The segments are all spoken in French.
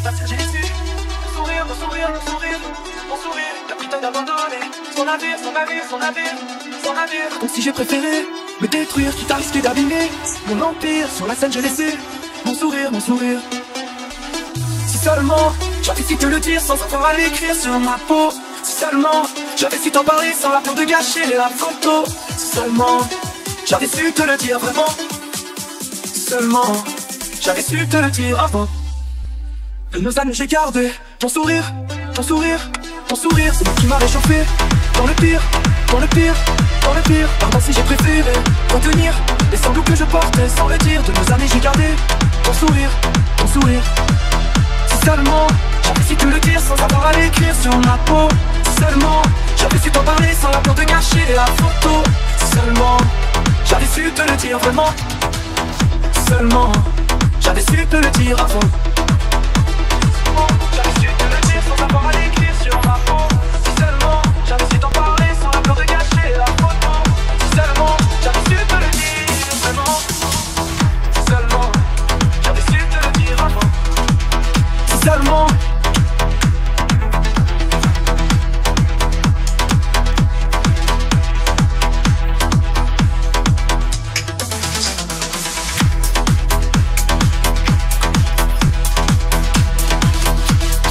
J'ai su, mon sourire, mon sourire, mon sourire, mon sourire. Capitaine abandonné, son navire, son navire, son navire, son navire. Donc si j'ai préféré me détruire, quitte à risquer d'abîmer mon empire, sur la scène j'ai laissé mon sourire, mon sourire. Si seulement j'avais su te le dire sans avoir à l'écrire sur ma peau. Si seulement j'avais su t'en parler sans la peur de gâcher la photo. Si seulement j'avais su te le dire vraiment. Si seulement j'avais su te le dire avant. De nos années j'ai gardé ton sourire, ton sourire, ton sourire. C'est moi qui m'a réchauffé dans le pire, dans le pire, dans le pire. Pardon si j'ai préféré retenir les sanglots que je portais sans le dire. De nos années j'ai gardé ton sourire, ton sourire. Si seulement j'avais su te le dire sans avoir à l'écrire sur ma peau. Si seulement j'avais su t'en parler sans la peur de gâcher la photo. Si seulement j'avais su te le dire vraiment. Si seulement j'avais su te le dire avant. J'avais su te le dire sans avoir à l'écrire sur ma peau. Si seulement j'avais su t'en parler sans la peur de gâcher la photo. Si seulement j'avais su te le dire vraiment. Si seulement j'avais su te le dire avant. Si seulement.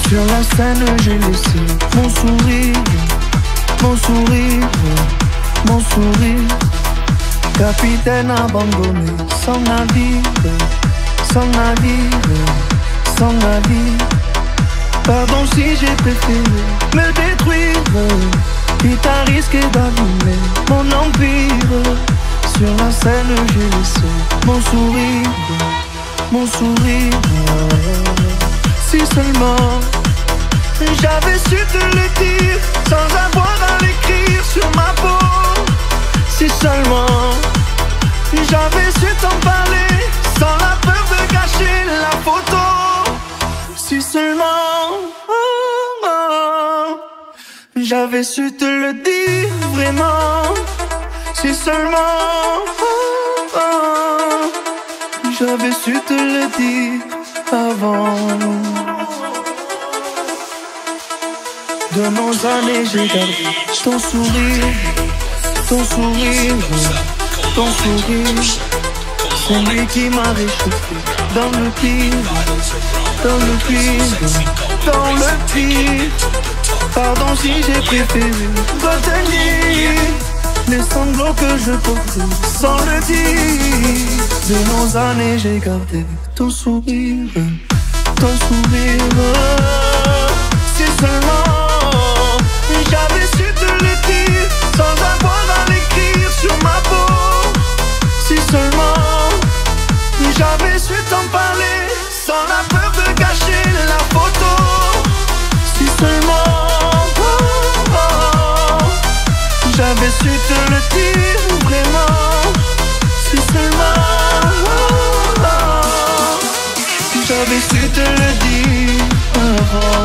Sur la scène j'ai laissé mon sourire, mon sourire, mon sourire. Capitaine abandonné, sans navire, sans navire, sans navire. Pardon si j'ai préféré me détruire, quitte à risquer d'abîmer mon empire. Sur la scène j'ai laissé mon sourire, mon sourire. Si seulement j'avais su te le dire sans avoir à l'écrire sur ma peau. Si seulement j'avais su t'en parler sans la peur de gâcher la photo. Si seulement j'avais su te le dire vraiment. Si seulement j'avais su te le dire avant. De nos années j'ai gardé ton sourire, ton sourire, ton sourire. C'est lui qui m'a réchauffé dans le pire, dans le pire, dans le pire. Pardon si j'ai préféré retenir les sanglots que je portais sans le dire. De nos années j'ai gardé ton sourire, ton sourire. Si seulement j'avais su te le dire sans avoir à l'écrire sur ma peau. Si seulement j'avais su t'en parler sans la peur de gâcher la photo. Si seulement j'avais su te le dire vraiment. Si seulement j'avais su te le dire avant.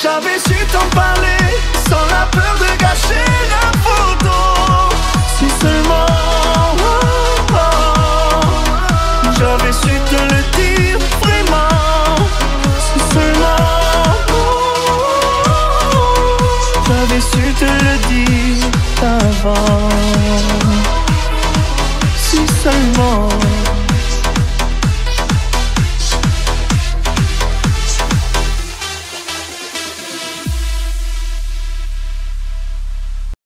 J'avais su t'en parler